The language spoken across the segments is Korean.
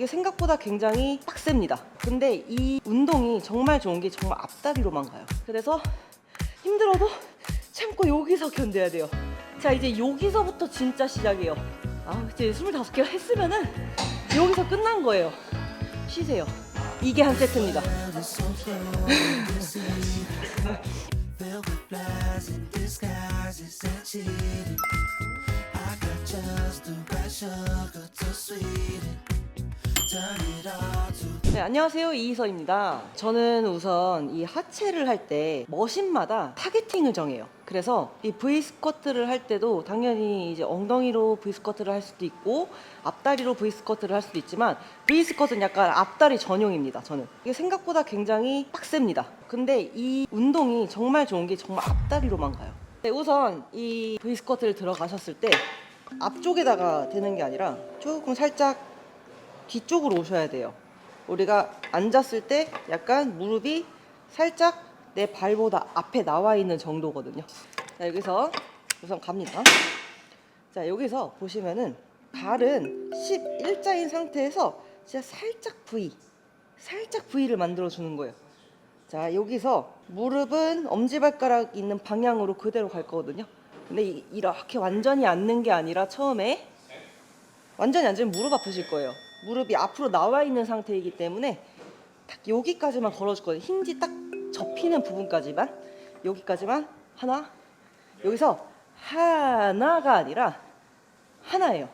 이게 생각보다 굉장히 빡셉니다. 근데 이 운동이 정말 좋은 게 정말 앞다리로만 가요. 그래서 힘들어도 참고 여기서 견뎌야 돼요. 자, 이제 여기서부터 진짜 시작이에요. 이제 25개 했으면은 여기서 끝난 거예요. 쉬세요. 이게 한 세트입니다. 네, 안녕하세요. 이희서입니다. 저는 우선 이 하체를 할 때 머신마다 타겟팅을 정해요. 그래서 이 V 스쿼트를 할 때도 당연히 이제 엉덩이로 V 스쿼트를 할 수도 있고 앞다리로 V 스쿼트를 할 수도 있지만 V 스쿼트는 약간 앞다리 전용입니다. 저는 이게 생각보다 굉장히 빡셉니다. 근데 이 운동이 정말 좋은 게 정말 앞다리로만 가요. 네, 우선 이 V 스쿼트를 들어가셨을 때 앞쪽에다가 대는 게 아니라 조금 살짝 뒤쪽으로 오셔야 돼요. 우리가 앉았을 때 약간 무릎이 살짝 내 발보다 앞에 나와 있는 정도거든요. 자, 여기서 우선 갑니다. 자, 여기서 보시면은 발은 11자인 상태에서 진짜 살짝 V를 만들어 주는 거예요. 자, 여기서 무릎은 엄지발가락 있는 방향으로 그대로 갈 거거든요. 근데 이렇게 완전히 앉는 게 아니라 처음에 완전히 앉으면 무릎 아프실 거예요. 무릎이 앞으로 나와 있는 상태이기 때문에 딱 여기까지만 걸어주거든요. 힌지 딱 접히는 부분까지만, 여기까지만 하나, 여기서 하나가 아니라 하나예요.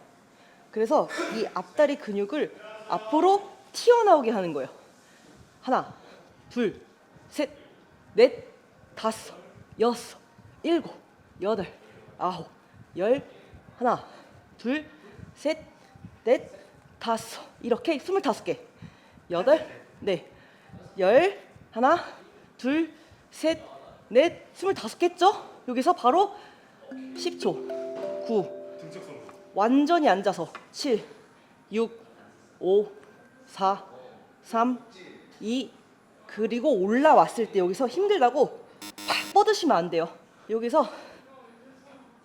그래서 이 앞다리 근육을 앞으로 튀어나오게 하는 거예요. 하나, 둘, 셋, 넷, 다섯, 여섯, 일곱, 여덟, 아홉, 열, 하나, 둘, 셋, 넷, 다섯, 이렇게 25개, 여덟, 네, 열, 하나, 둘, 셋, 넷, 25개죠? 여기서 바로 10초, 9, 완전히 앉아서 7, 6, 5, 4, 3, 2, 그리고 올라왔을 때 여기서 힘들다고 팍 뻗으시면 안 돼요. 여기서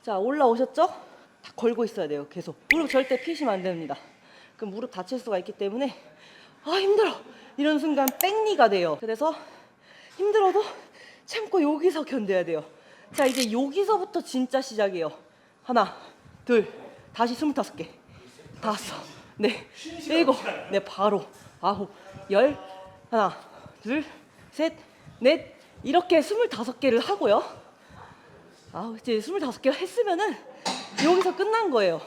자, 올라오셨죠? 다 걸고 있어야 돼요. 계속 무릎 절대 피시면 안 됩니다. 그럼 무릎 다칠 수가 있기 때문에 힘들어 이런 순간 뺑리가 돼요. 그래서 힘들어도 참고 여기서 견뎌야 돼요. 자, 이제 여기서부터 진짜 시작이에요. 하나, 둘, 다시 25개, 다섯, 네, 일곱, 네, 바로 아홉, 열, 하나, 둘, 셋, 넷, 이렇게 25개를 하고요. 이제 25개 했으면은 여기서 끝난 거예요.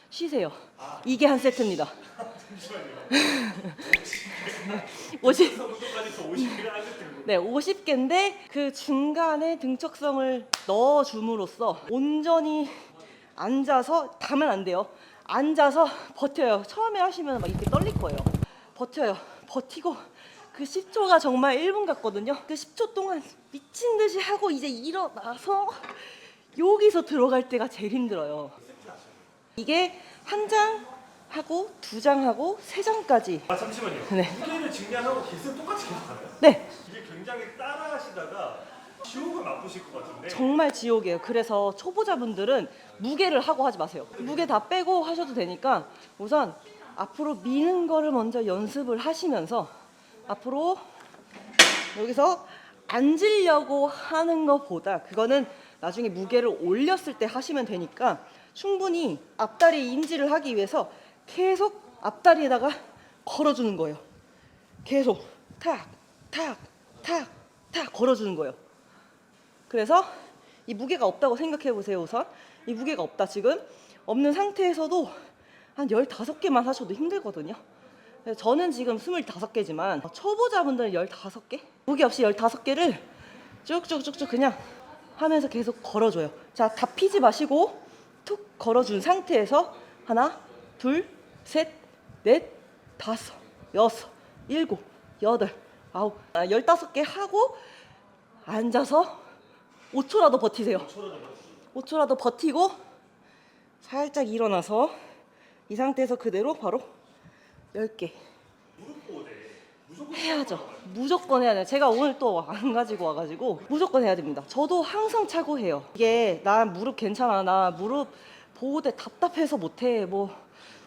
쉬세요. 이게 한 세트입니다. 50. 네, 50개인데 그 중간에 등척성을 넣어줌으로써 온전히 앉아서 가면 안 돼요. 앉아서 버텨요. 처음에 하시면 막 이렇게 떨릴 거예요. 버텨요. 버티고 그 10초가 정말 1분 같거든요. 그 10초 동안 미친 듯이 하고 이제 일어나서 여기서 들어갈 때가 제일 힘들어요. 이게 한 장 하고 두 장 하고 세 장까지. 잠시만요. 네. 무게를 증량하고 개수 똑같이 계속 하나요? 네. 이게 굉장히 따라하시다가 지옥을 맛보실 것 같은데. 정말 지옥이에요. 그래서 초보자분들은 무게를 하고 하지 마세요. 무게 다 빼고 하셔도 되니까 우선 앞으로 미는 거를 먼저 연습을 하시면서 앞으로 여기서 앉으려고 하는 것보다 그거는 나중에 무게를 올렸을 때 하시면 되니까 충분히 앞다리 인지를 하기 위해서 계속 앞다리에다가 걸어주는 거예요. 계속 탁, 탁, 탁, 탁 걸어주는 거예요. 그래서 이 무게가 없다고 생각해 보세요. 우선 이 무게가 없다 지금 없는 상태에서도 한 15개만 하셔도 힘들거든요. 그래서 저는 지금 25개지만 초보자분들은 15개? 무게 없이 15개를 쭉쭉쭉쭉 그냥 하면서 계속 걸어줘요. 자, 다 피지 마시고 툭 걸어준 상태에서 하나, 둘, 셋, 넷, 다섯, 여섯, 일곱, 여덟, 아홉, 15개 하고 앉아서 5초라도 버티세요. 5초라도 버티고 살짝 일어나서 이 상태에서 그대로 바로 10개 해야죠. 무조건 해야 돼요. 제가 오늘 또 안 가지고 와가지고 무조건 해야 됩니다. 저도 항상 차고 해요. 이게 나 무릎 괜찮아, 나 무릎 보호대 답답해서 못해, 뭐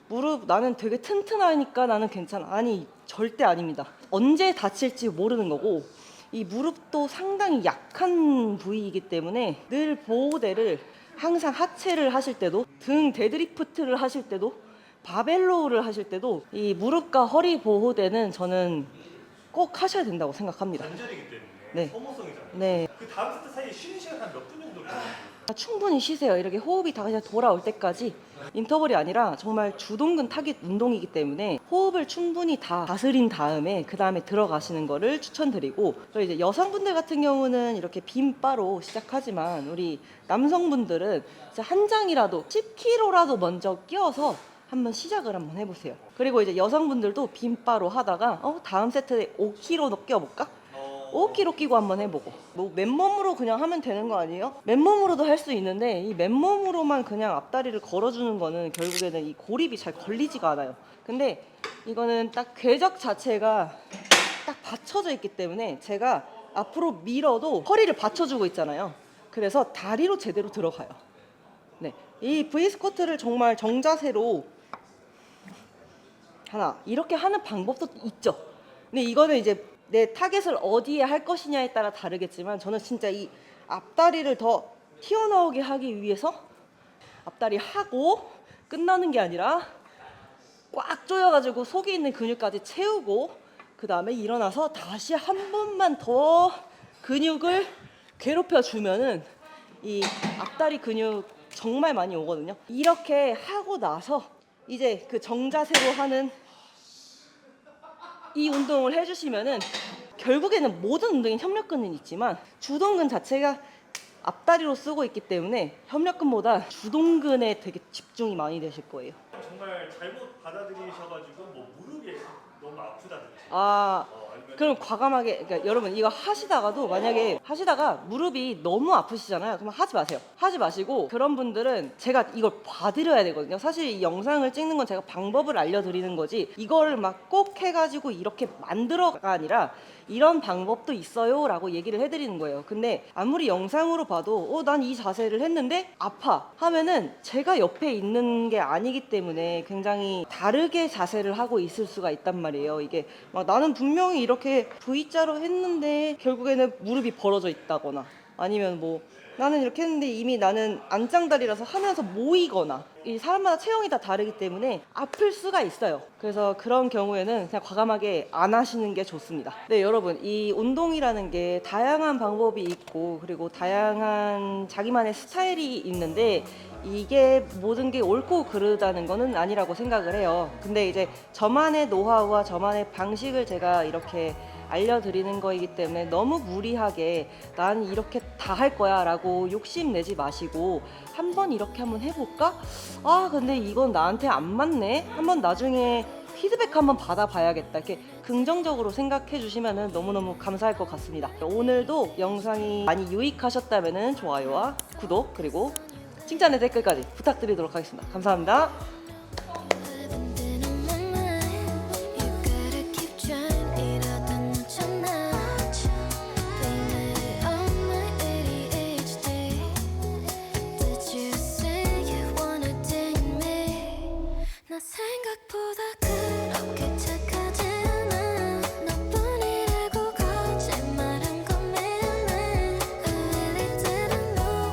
무릎 나는 되게 튼튼하니까 나는 괜찮아. 아니 절대 아닙니다. 언제 다칠지 모르는 거고 이 무릎도 상당히 약한 부위이기 때문에 늘 보호대를 항상 하체를 하실 때도 등 데드리프트를 하실 때도 바벨로우를 하실 때도 이 무릎과 허리 보호대는 저는 꼭 하셔야 된다고 생각합니다. 관절이기 때문에 네. 소모성이잖아요. 네. 그 다음 세트 사이에 쉬는 시간 한 몇 분 정도 걸려요? 충분히 쉬세요. 이렇게 호흡이 다 그냥 돌아올 때까지. 인터벌이 아니라 정말 주동근 타깃 운동이기 때문에 호흡을 충분히 다 다스린 다음에 그 다음에 들어가시는 거를 추천드리고, 또 이제 여성분들 같은 경우는 이렇게 빈바로 시작하지만 우리 남성분들은 진짜 한 장이라도 10kg라도 먼저 끼워서 한번 시작을 한번 해보세요. 그리고 이제 여성분들도 빈바로 하다가 다음 세트에 5kg 끼워볼까? 5kg 끼고 한번 해보고, 뭐 맨몸으로 그냥 하면 되는 거 아니에요? 맨몸으로도 할 수 있는데 이 맨몸으로만 그냥 앞다리를 걸어주는 거는 결국에는 이 고립이 잘 걸리지가 않아요. 근데 이거는 딱 궤적 자체가 딱 받쳐져 있기 때문에 제가 앞으로 밀어도 허리를 받쳐주고 있잖아요. 그래서 다리로 제대로 들어가요. 네, 이 V 스쿼트를 정말 정자세로 하나 이렇게 하는 방법도 있죠. 근데 이거는 이제 내 타겟을 어디에 할 것이냐에 따라 다르겠지만 저는 진짜 이 앞다리를 더 튀어나오게 하기 위해서 앞다리 하고 끝나는 게 아니라 꽉 조여가지고 속에 있는 근육까지 채우고 그 다음에 일어나서 다시 한 번만 더 근육을 괴롭혀 주면은 이 앞다리 근육 정말 많이 오거든요. 이렇게 하고 나서 이제 그 정자세로 하는 이 운동을 해주시면은 결국에는 모든 운동에 협력근은 있지만 주동근 자체가 앞다리로 쓰고 있기 때문에 협력근보다 주동근에 되게 집중이 많이 되실 거예요. 정말 잘못 받아들이셔가지고 뭐 무릎이 너무 아프다든지 아니면 그럼 과감하게, 그러니까 여러분 이거 하시다가도 만약에 하시다가 무릎이 너무 아프시잖아요. 그럼 하지 마세요. 하지 마시고, 그런 분들은 제가 이걸 봐드려야 되거든요. 사실 이 영상을 찍는 건 제가 방법을 알려드리는 거지 이거를 막 꼭 해가지고 이렇게 만들어가 아니라 이런 방법도 있어요 라고 얘기를 해드리는 거예요. 근데 아무리 영상으로 봐도 난 이 자세를 했는데 아파 하면은 제가 옆에 있는 게 아니기 때문에 굉장히 다르게 자세를 하고 있을 수가 있단 말이에요. 이게 막 나는 분명히 이렇게 V자로 했는데 결국에는 무릎이 벌어져 있다거나, 아니면 뭐 나는 이렇게 했는데 이미 나는 안짱다리라서 하면서 모이거나, 이 사람마다 체형이 다 다르기 때문에 아플 수가 있어요. 그래서 그런 경우에는 그냥 과감하게 안 하시는 게 좋습니다. 네, 여러분, 이 운동이라는 게 다양한 방법이 있고 그리고 다양한 자기만의 스타일이 있는데 이게 모든 게 옳고 그르다는 거는 아니라고 생각을 해요. 근데 이제 저만의 노하우와 저만의 방식을 제가 이렇게 알려드리는 거이기 때문에 너무 무리하게 난 이렇게 다 할 거야 라고 욕심내지 마시고 한번 이렇게 한번 해볼까? 근데 이건 나한테 안 맞네? 한번 나중에 피드백 한번 받아봐야겠다, 이렇게 긍정적으로 생각해 주시면 너무너무 감사할 것 같습니다. 오늘도 영상이 많이 유익하셨다면 좋아요와 구독 그리고 칭찬의 댓글까지 부탁드리도록 하겠습니다. 감사합니다. 생각보다